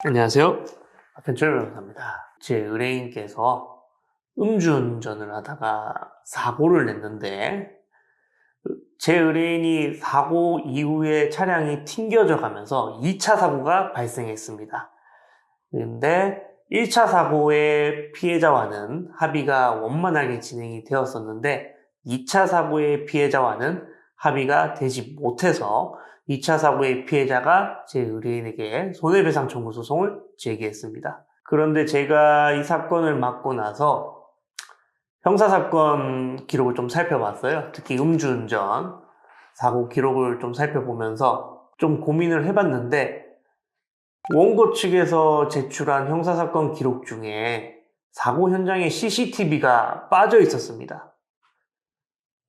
안녕하세요. 박현철 변호사입니다. 제 의뢰인께서 음주운전을 하다가 사고를 냈는데 제 의뢰인이 사고 이후에 차량이 튕겨져 가면서 2차 사고가 발생했습니다. 그런데 1차 사고의 피해자와는 합의가 원만하게 진행이 되었었는데 2차 사고의 피해자와는 합의가 되지 못해서 2차 사고의 피해자가 제 의뢰인에게 손해배상 청구 소송을 제기했습니다. 그런데 제가 이 사건을 맡고 나서 형사사건 기록을 좀 살펴봤어요. 특히 음주운전 사고 기록을 좀 살펴보면서 좀 고민을 해봤는데 원고 측에서 제출한 형사사건 기록 중에 사고 현장에 CCTV가 빠져 있었습니다.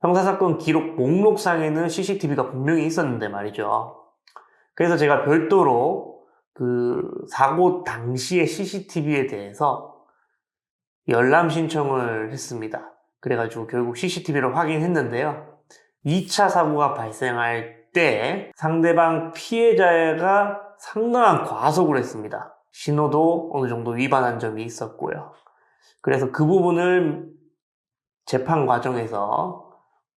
형사사건 기록 목록상에는 CCTV가 분명히 있었는데 말이죠. 그래서 제가 별도로 그 사고 당시의 CCTV에 대해서 열람 신청을 했습니다. 그래가지고 결국 CCTV를 확인했는데요. 2차 사고가 발생할 때 상대방 피해자가 상당한 과속을 했습니다. 신호도 어느 정도 위반한 점이 있었고요. 그래서 그 부분을 재판 과정에서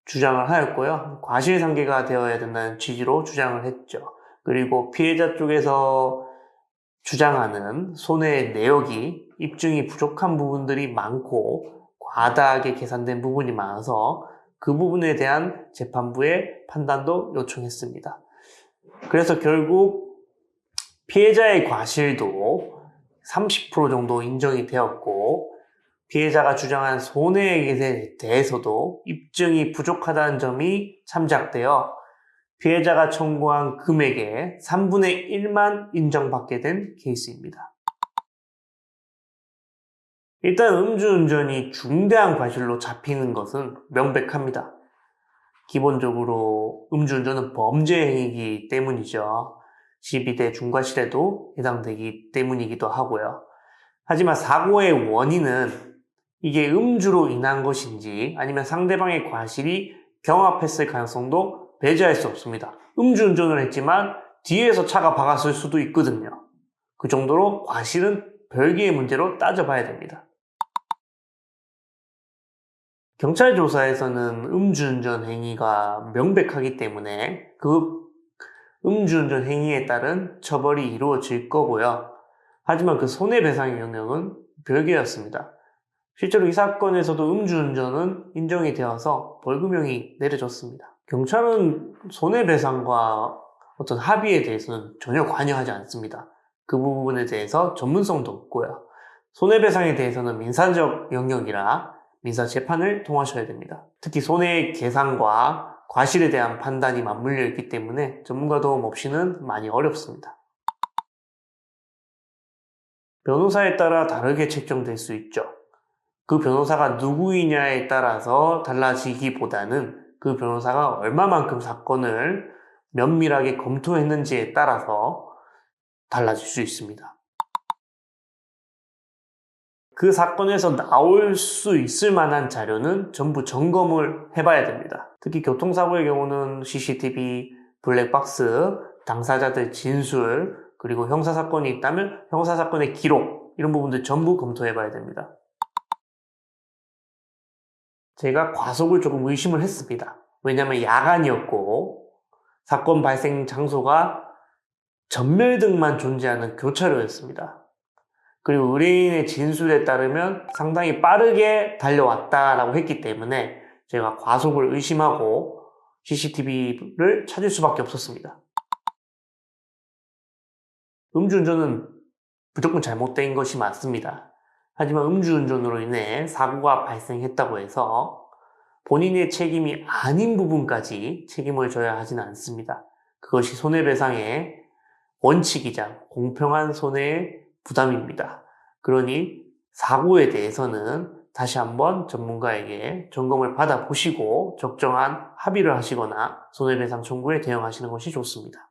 주장을 하였고요. 과실상계가 되어야 된다는 취지로 주장을 했죠. 그리고 피해자 쪽에서 주장하는 손해의 내역이 입증이 부족한 부분들이 많고 과다하게 계산된 부분이 많아서 그 부분에 대한 재판부의 판단도 요청했습니다. 그래서 결국 피해자의 과실도 30% 정도 인정이 되었고 피해자가 주장한 손해액에 대해서도 입증이 부족하다는 점이 참작되어 피해자가 청구한 금액의 3분의 1만 인정받게 된 케이스입니다. 일단 음주운전이 중대한 과실로 잡히는 것은 명백합니다. 기본적으로 음주운전은 범죄 행위이기 때문이죠. 12대 중과실에도 해당되기 때문이기도 하고요. 하지만 사고의 원인은 이게 음주로 인한 것인지 아니면 상대방의 과실이 경합했을 가능성도 배제할 수 없습니다. 음주운전을 했지만 뒤에서 차가 박았을 수도 있거든요. 그 정도로 과실은 별개의 문제로 따져봐야 됩니다. 경찰 조사에서는 음주운전 행위가 명백하기 때문에 그 음주운전 행위에 따른 처벌이 이루어질 거고요. 하지만 그 손해배상의 영역은 별개였습니다. 실제로 이 사건에서도 음주운전은 인정이 되어서 벌금형이 내려졌습니다. 경찰은 손해배상과 어떤 합의에 대해서는 전혀 관여하지 않습니다. 그 부분에 대해서 전문성도 없고요. 손해배상에 대해서는 민사적 영역이라 민사재판을 통하셔야 됩니다. 특히 손해의 계산과 과실에 대한 판단이 맞물려 있기 때문에 전문가 도움 없이는 많이 어렵습니다. 변호사에 따라 다르게 책정될 수 있죠. 그 변호사가 누구이냐에 따라서 달라지기보다는 그 변호사가 얼마만큼 사건을 면밀하게 검토했는지에 따라서 달라질 수 있습니다. 그 사건에서 나올 수 있을 만한 자료는 전부 점검을 해봐야 됩니다. 특히 교통사고의 경우는 CCTV, 블랙박스, 당사자들 진술, 그리고 형사사건이 있다면 형사사건의 기록, 이런 부분들 전부 검토해봐야 됩니다. 제가 과속을 조금 의심을 했습니다. 왜냐하면 야간이었고 사건 발생 장소가 전멸등만 존재하는 교차로였습니다. 그리고 의뢰인의 진술에 따르면 상당히 빠르게 달려왔다라고 했기 때문에 제가 과속을 의심하고 CCTV를 찾을 수밖에 없었습니다. 음주운전은 무조건 잘못된 것이 맞습니다. 하지만 음주운전으로 인해 사고가 발생했다고 해서 본인의 책임이 아닌 부분까지 책임을 져야 하지는 않습니다. 그것이 손해배상의 원칙이자 공평한 손해의 부담입니다. 그러니 사고에 대해서는 다시 한번 전문가에게 점검을 받아보시고 적정한 합의를 하시거나 손해배상 청구에 대응하시는 것이 좋습니다.